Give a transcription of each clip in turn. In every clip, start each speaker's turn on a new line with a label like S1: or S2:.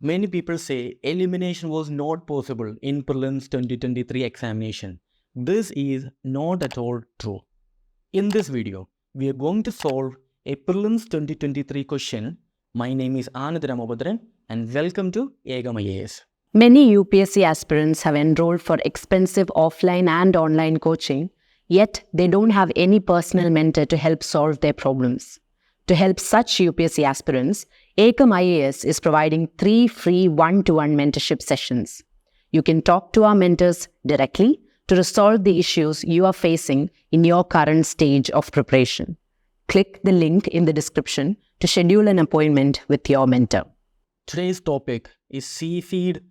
S1: Many people say elimination was not possible in prelims 2023 examination. This is not at all true. In this video, we are going to solve a prelims 2023 question. My name is Anand Ramabhadran and welcome to Egam IAS.
S2: Many UPSC aspirants have enrolled for expensive offline and online coaching, yet they don't have any personal mentor to help solve their problems. To help such UPSC aspirants, Ekam IAS is providing 3 free one-to-one mentorship sessions. You can talk to our mentors directly to resolve the issues you are facing in your current stage of preparation. Click the link in the description to schedule an appointment with your mentor.
S1: Today's topic is Cepheid,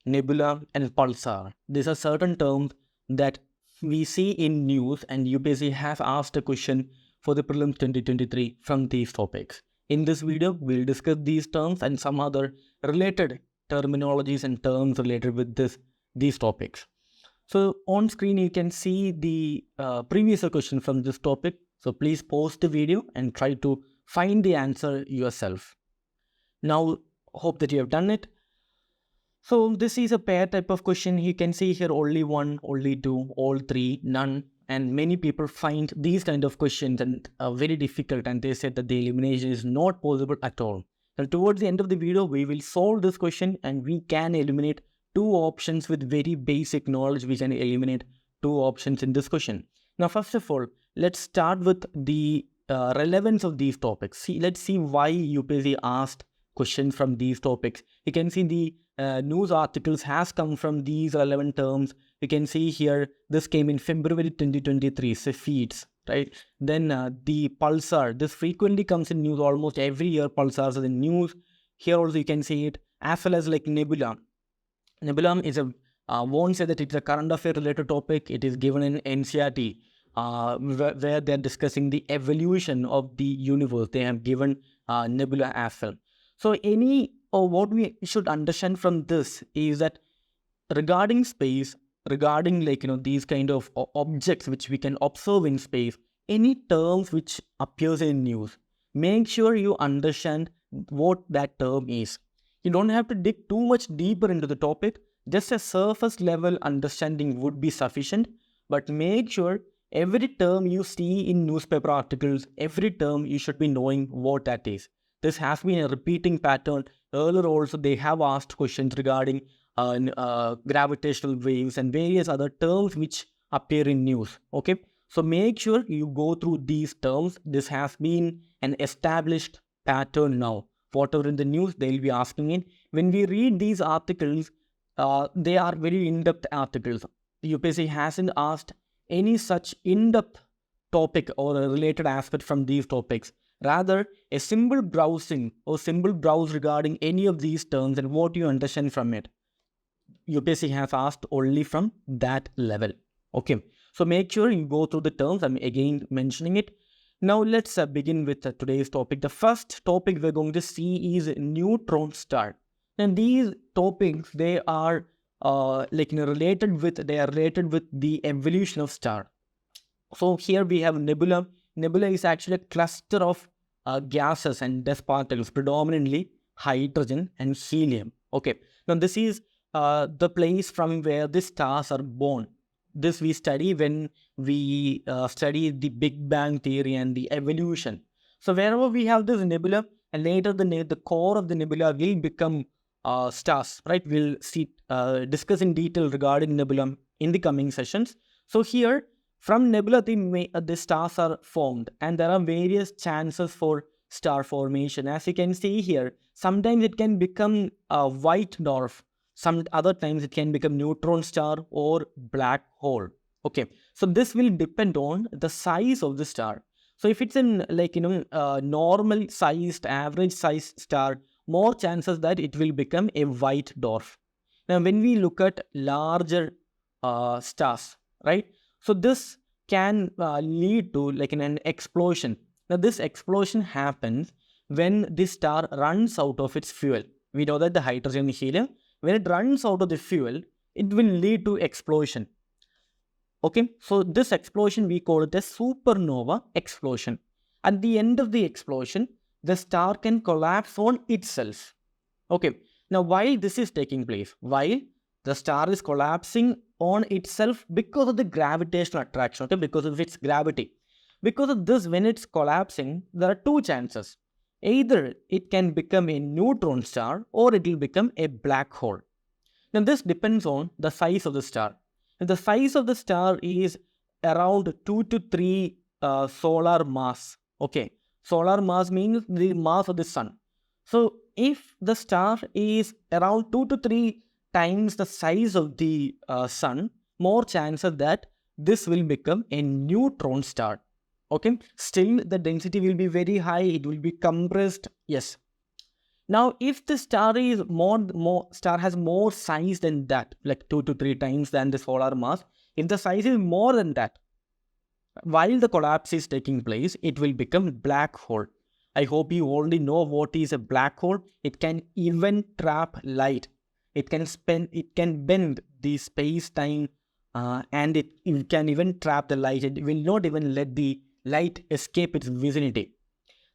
S1: Nebula and Pulsar. These are certain terms that we see in news, and UPSC have asked a question for the prelims 2023 from these topics. In this video, we'll discuss these terms and some other related terminologies and terms related with these topics. So on screen, you can see the previous question from this topic. So please pause the video and try to find the answer yourself. Now, hope that you have done it. So this is a pair type of question. You can see here only one, only two, all three, none. And many people find these kind of questions and very difficult, and they said that the elimination is not possible at all. And towards the end of the video, we will solve this question and we can eliminate two options with very basic knowledge. We can eliminate two options in this question. Now, first of all, let's start with the relevance of these topics. Let's see why UPSC asked questions from these topics. You can see the news articles has come from these relevant terms. You can see here, this came in February 2023, Cepheids, right? Then the Pulsar, this frequently comes in news almost every year. Pulsars are in news. Here also you can see it, as well as like Nebula. Nebula is won't say that it's a current affair related topic. It is given in NCERT, where they're discussing the evolution of the universe. They have given Nebula as well. So what we should understand from this is that regarding space, regarding these kind of objects which we can observe in space, any terms which appears in news, make sure you understand what that term is. You don't have to dig too much deeper into the topic. Just a surface level understanding would be sufficient, but make sure every term you see in newspaper articles, every term you should be knowing what that is. This has been a repeating pattern. Earlier also they have asked questions regarding gravitational waves and various other terms which appear in news. Okay, so make sure you go through these terms. This has been an established pattern now. Whatever in the news, they'll be asking it. When we read these articles, they are very in-depth articles. The UPSC hasn't asked any such in-depth topic or a related aspect from these topics. Rather, a simple browsing or simple browse regarding any of these terms and what you understand from it. UPSC has asked only from that level. Okay, so make sure you go through the terms. I'm again mentioning it. Now let's begin with today's topic. The first topic we're going to see is neutron star. And these topics, they are related with the evolution of star. So here we have nebula. Nebula is actually a cluster of gases and dust particles, predominantly hydrogen and helium. Okay, now this is the place from where the stars are born. This we study when we study the Big Bang theory and the evolution. So wherever we have this nebula, and later the core of the nebula will become stars, right? We'll discuss in detail regarding nebula in the coming sessions. So here, from nebula, the stars are formed, and there are various chances for star formation. As you can see here, sometimes it can become a white dwarf. Some other times it can become neutron star or black hole. Okay, so this will depend on the size of the star. So if it's in normal sized, average sized star, more chances that it will become a white dwarf. Now when we look at larger stars, right? So this can lead to an explosion. Now this explosion happens when the star runs out of its fuel. We know that the hydrogen and helium, when it runs out of the fuel, it will lead to explosion. Okay, so this explosion, we call it a supernova explosion. At the end of the explosion, the star can collapse on itself. Okay, Now, while this is taking place, while the star is collapsing on itself because of the gravitational attraction, okay, because of its gravity. Because of this, when it's collapsing, there are two chances. Either it can become a neutron star or it will become a black hole. Now, this depends on the size of the star. If the size of the star is around 2 to 3 solar mass, okay, solar mass means the mass of the sun. So, if the star is around 2 to 3 times the size of the sun, more chances that this will become a neutron star. Okay, still the density will be very high, it will be compressed, yes. Now, if the star is star has more size than that, like 2 to 3 times than the solar mass, if the size is more than that, while the collapse is taking place, it will become black hole. I hope you already know what is a black hole. It can even trap light. It can bend the space-time, and it can even trap the light. It will not even let the light escape its vicinity.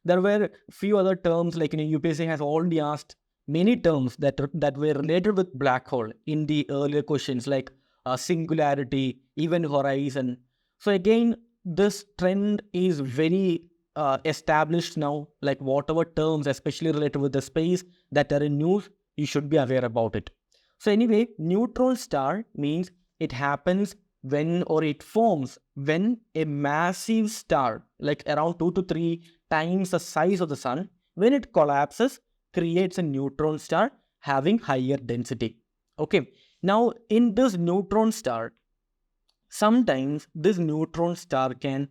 S1: There were few other terms, like UPSC has already asked many terms that were related with black hole in the earlier questions, like singularity, event horizon. So again, this trend is very established now. Like whatever terms, especially related with the space, that are in news, you should be aware about it. So anyway, neutron star means it happens when, or it forms when, a massive star, like around 2 to 3 times the size of the sun, when it collapses, creates a neutron star having higher density. Okay. Now, in this neutron star, sometimes this neutron star can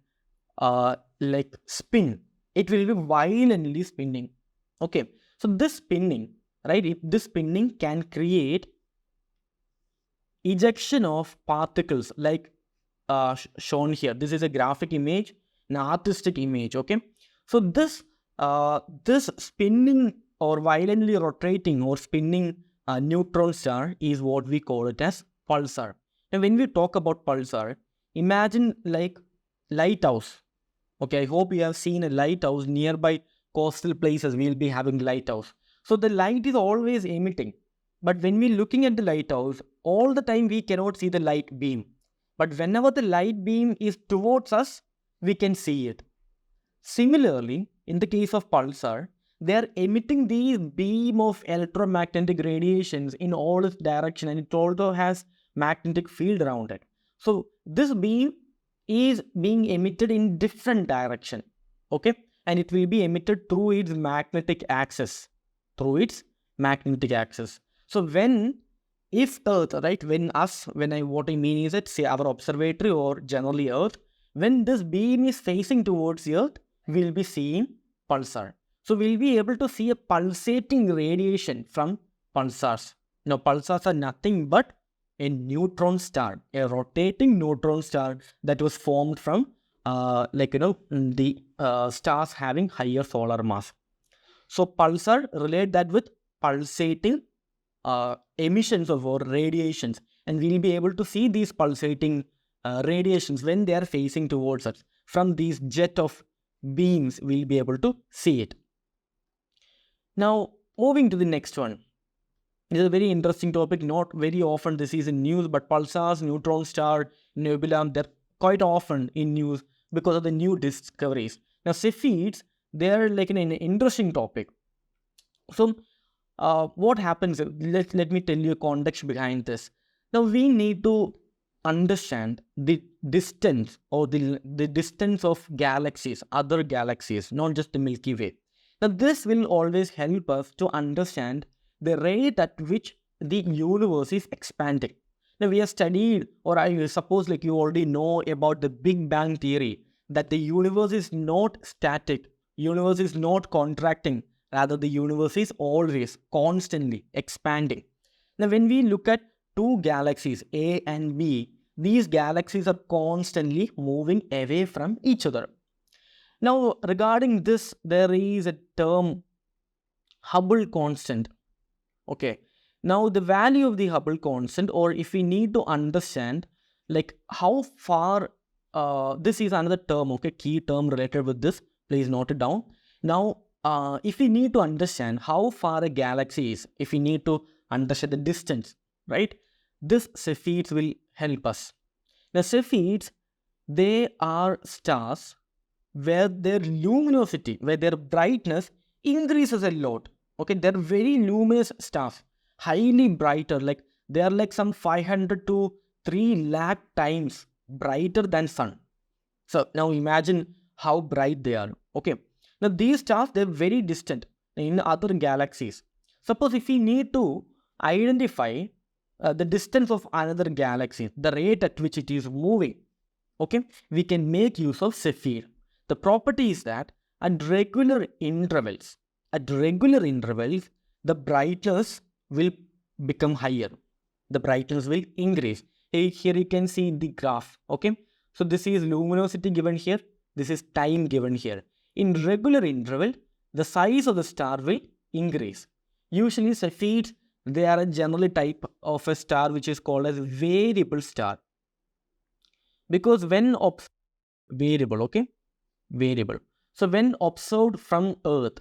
S1: like spin. It will be violently spinning. Okay. So this spinning, right? This spinning can create ejection of particles, like shown here. This is a graphic image, an artistic image. Okay. So this spinning or violently rotating or spinning neutron star is what we call it as pulsar. And when we talk about pulsar, imagine like lighthouse. Okay, I hope you have seen a lighthouse nearby coastal places. We'll be having lighthouse. So the light is always emitting. But when we're looking at the lighthouse, all the time we cannot see the light beam. But whenever the light beam is towards us, we can see it. Similarly, in the case of pulsar, they are emitting these beam of electromagnetic radiations in all its direction, and it also has magnetic field around it. So this beam is being emitted in different direction, okay, and it will be emitted through its magnetic axis, So when, if Earth, right, what I mean is that, say, our observatory or generally Earth, when this beam is facing towards Earth, we'll be seeing pulsar. So we'll be able to see a pulsating radiation from pulsars. Now, pulsars are nothing but a neutron star, a rotating neutron star that was formed from the stars having higher solar mass. So pulsar, relate that with pulsating emissions of or radiations, and we'll be able to see these pulsating radiations when they are facing towards us. From these jet of beams, we'll be able to see it. Now, moving to the next one. This is a very interesting topic. Not very often this is in news, but pulsars, neutron star, nebula, they're quite often in news because of the new discoveries. Now, Cepheids, they're like an interesting topic. So, what happens? Let me tell you a context behind this. Now, we need to understand the distance or the distance of galaxies, other galaxies, not just the Milky Way. Now, this will always help us to understand the rate at which the universe is expanding. Now, we have studied, or I suppose like you already know about the Big Bang theory, that the universe is not static, universe is not contracting, rather the universe is always constantly expanding. Now, when we look at two galaxies, A and B, these galaxies are constantly moving away from each other. Now, regarding this, there is a term, Hubble constant. Okay. Now, the value of the Hubble constant, or if we need to understand like how far, this is another term, okay, key term related with this, please note it down. Now, if we need to understand how far a galaxy is, if we need to understand the distance, right? This Cepheids will help us. Now, Cepheids, they are stars where their luminosity, where their brightness increases a lot. Okay, they're very luminous stars, highly brighter, like they are like some 500 to 3 lakh times brighter than sun. So now imagine how bright they are. Okay, now these stars, they're very distant in other galaxies. Suppose if we need to identify the distance of another galaxy, the rate at which it is moving, okay, we can make use of Cepheid. The property is that at regular intervals, the brightness will become higher. The brightness will increase. Here you can see the graph. Okay, so this is luminosity given here. This is time given here. In regular interval, the size of the star will increase. Usually, Cepheids, they are a generally type of a star which is called as variable star. Because when variable, okay, variable. So when observed from Earth,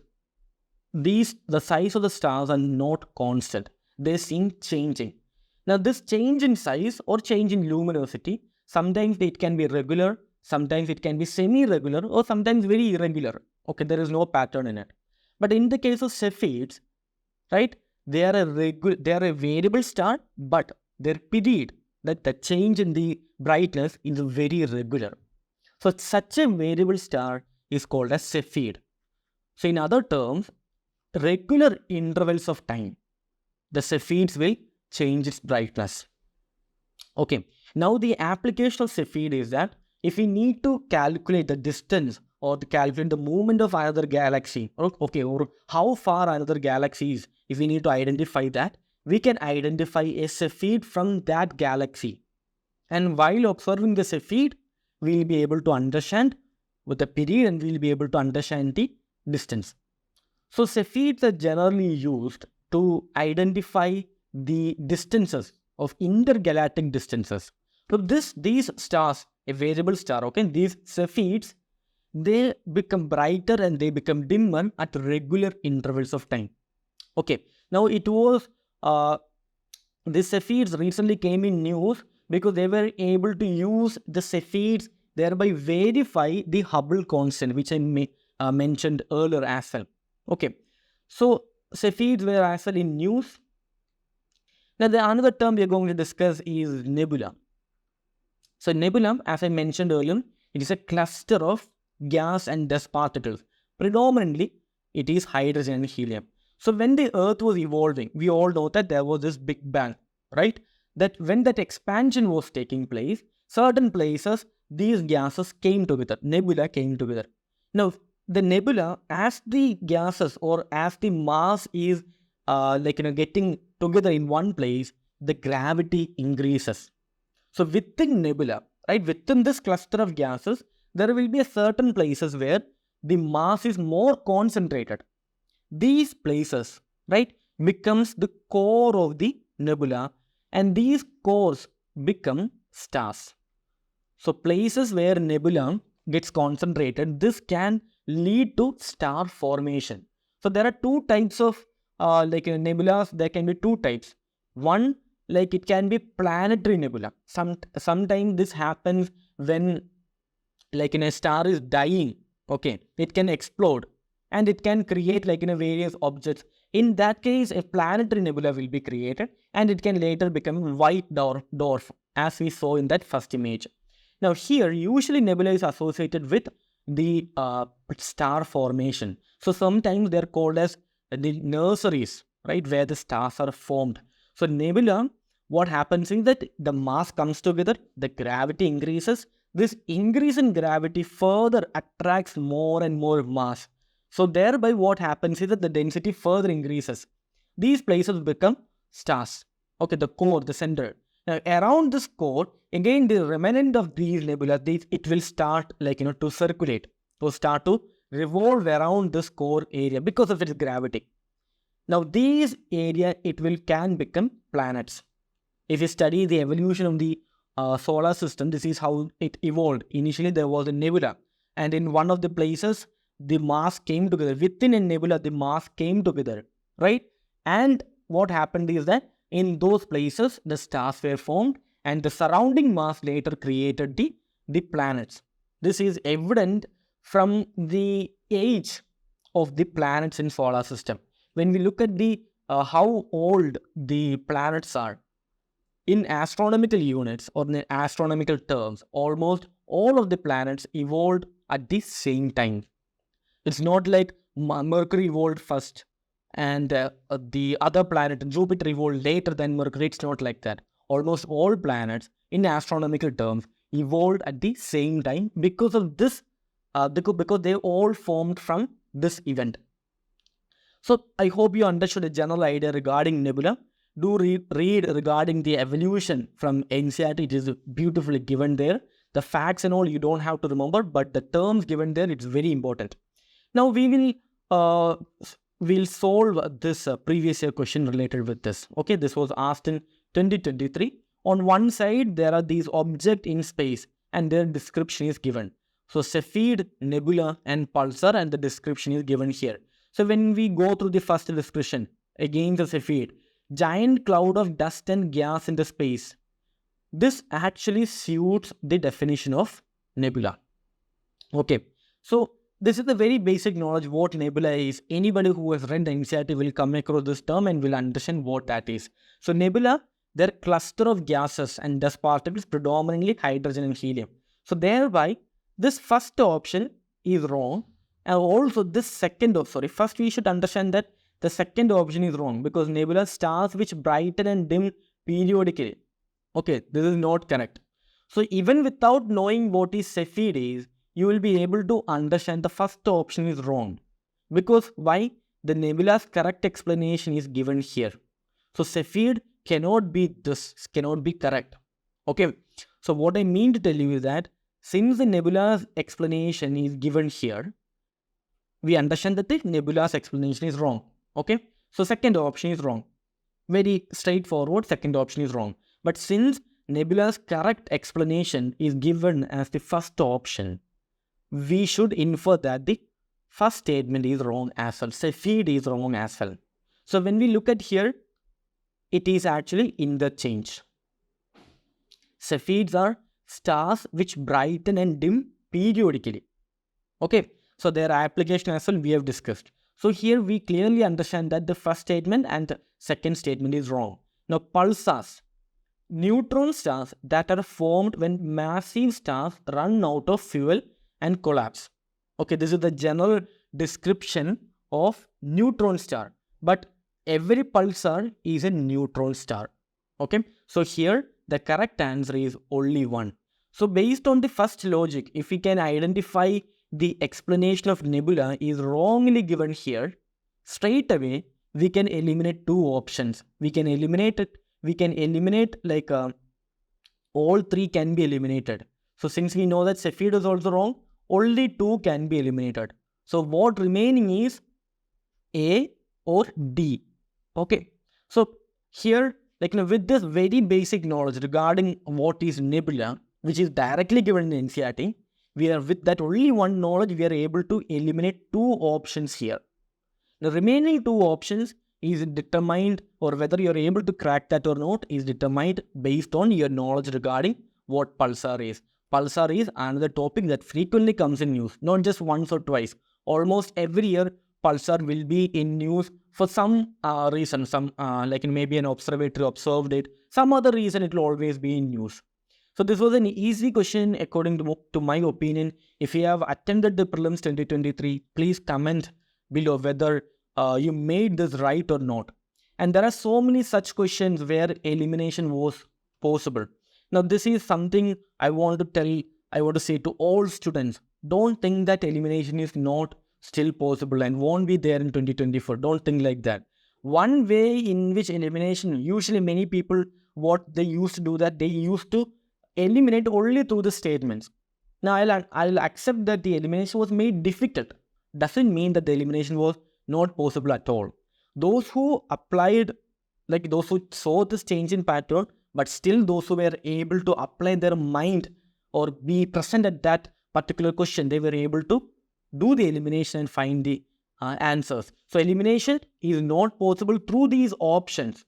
S1: the size of the stars are not constant. They seem changing. Now, this change in size or change in luminosity, sometimes it can be regular, sometimes it can be semi-regular, or sometimes very irregular. Okay, there is no pattern in it. But in the case of Cepheids, right, they are a variable star, but their period, that the change in the brightness is very regular. So such a variable star is called as Cepheid. So in other terms, regular intervals of time, the Cepheids will change its brightness. Okay, now the application of Cepheid is that if we need to calculate the distance or to calculate the movement of another galaxy, or how far another galaxy is, if we need to identify that, we can identify a Cepheid from that galaxy. And while observing the Cepheid, we will be able to understand with the period and we will be able to understand the distance. So Cepheids are generally used to identify the distances of intergalactic distances. So these stars, a variable star, okay, these Cepheids, they become brighter and they become dimmer at regular intervals of time. Okay, now it was, these Cepheids recently came in news because they were able to use the Cepheids, thereby verify the Hubble constant, which I mentioned earlier as well. Okay, so Cepheids were as well in news. Now, the another term we are going to discuss is nebula. So, nebula, as I mentioned earlier, it is a cluster of gas and dust particles. Predominantly, it is hydrogen and helium. So, when the Earth was evolving, we all know that there was this Big Bang, right? That when that expansion was taking place, certain places, these gases came together, nebula came together. Now, the nebula, as the gases or as the mass is getting together in one place, the gravity increases. So within nebula, right, within this cluster of gases, there will be a certain places where the mass is more concentrated. These places, right, becomes the core of the nebula, and these cores become stars. So places where nebula gets concentrated, this can lead to star formation. So there are two types of nebulas. There can be two types. One, like it can be planetary nebula. Sometimes this happens when a star is dying. Okay, it can explode and it can create various objects. In that case, a planetary nebula will be created and it can later become white dwarf, as we saw in that first image. Now here, usually nebula is associated with the star formation. So sometimes they're called as the nurseries, right, where the stars are formed. So nebula, what happens is that the mass comes together, the gravity increases. This increase in gravity further attracts more and more mass. So thereby what happens is that the density further increases. These places become stars. Okay, the core, the center. Now around this core, again the remnant of these nebula, it will start to circulate, to start to revolve around this core area because of its gravity. Now these area, can become planets. If you study the evolution of the solar system, this is how it evolved. Initially there was a nebula, and in one of the places the mass came together. Within a nebula, the mass came together, right? And what happened is that in those places, the stars were formed and the surrounding mass later created the planets. This is evident from the age of the planets in solar system. When we look at the how old the planets are, in astronomical units or in astronomical terms, almost all of the planets evolved at the same time. It's not like Mercury evolved first and the other planet, Jupiter, evolved later than Mercury. It's not like that. Almost all planets, in astronomical terms, evolved at the same time because of this, because they all formed from this event. So I hope you understood a general idea regarding nebula. Do read regarding the evolution from NCERT. It is beautifully given there. The facts and all you don't have to remember, but the terms given there, it's very important. Now we will solve this previous year question related with this. Okay, this was asked in 2023. On one side, there are these objects in space and their description is given. So Cepheid, nebula and pulsar, and the description is given here. So when we go through the first description, again the Cepheid, giant cloud of dust and gas in the space. This actually suits the definition of nebula. Okay, so this is the very basic knowledge what nebula is. Anybody who has read the NCERT will come across this term and will understand what that is. So nebula, they're a cluster of gases and dust particles, predominantly hydrogen and helium. So thereby, this first option is wrong. And also this second, first we should understand that the second option is wrong because nebula, stars which brighten and dim periodically. Okay, this is not correct. So even without knowing what is Cepheid is, you will be able to understand the first option is wrong. Because why? The nebula's correct explanation is given here. So Cepheid cannot be this, cannot be correct. Okay, so what I mean to tell you is that since the nebula's explanation is given here, we understand that the nebula's explanation is wrong. Okay, so second option is wrong. Very straightforward, second option is wrong. But since nebula's correct explanation is given as the first option, we should infer that the first statement is wrong as well. Cepheid is wrong as well. So when we look at here, it is actually interchange. Cepheids are stars which brighten and dim periodically. Okay, so their application as well we have discussed. So here we clearly understand that the first statement and the second statement is wrong. Now pulsars, neutron stars that are formed when massive stars run out of fuel and collapse. Okay, this is the general description of neutron star. But every pulsar is a neutron star. Okay, so here the correct answer is only one. So based on the first logic, if we can identify the explanation of nebula is wrongly given here, straight away we can eliminate two options. We can eliminate like all three can be eliminated. So since we know that Cepheid is also wrong, only two can be eliminated. So what remaining is A or D. Okay, so here with this very basic knowledge regarding what is nebula, which is directly given in NCERT, we are with that only one knowledge, we are able to eliminate two options here. The remaining two options is determined, or whether you are able to crack that or not is determined based on your knowledge regarding what pulsar is. Pulsar is another topic that frequently comes in news, not just once or twice. Almost every year, pulsar will be in news for some reason, like maybe an observatory observed it, some other reason it will always be in news. So this was an easy question according to my opinion. If you have attended the prelims 2023, please comment below whether you made this right or not. And there are so many such questions where elimination was possible. Now this is something I want to say to all students. Don't think that elimination is not still possible and won't be there in 2024. Don't think like that. One way in which elimination, usually many people, what they used to do that they used to eliminate only through the statements. Now I'll accept that the elimination was made difficult. Doesn't mean that the elimination was not possible at all. Those who applied, like those who saw this change in pattern, but still those who were able to apply their mind or be present at that particular question, they were able to do the elimination and find the answers. So elimination is not possible through these options.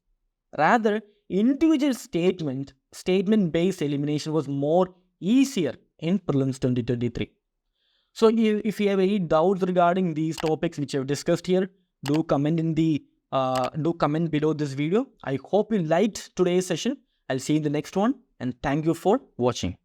S1: Rather, individual statement-based elimination was more easier in prelims 2023. So if you have any doubts regarding these topics which I've discussed here, do comment below this video. I hope you liked today's session. I'll see you in the next one, and thank you for watching.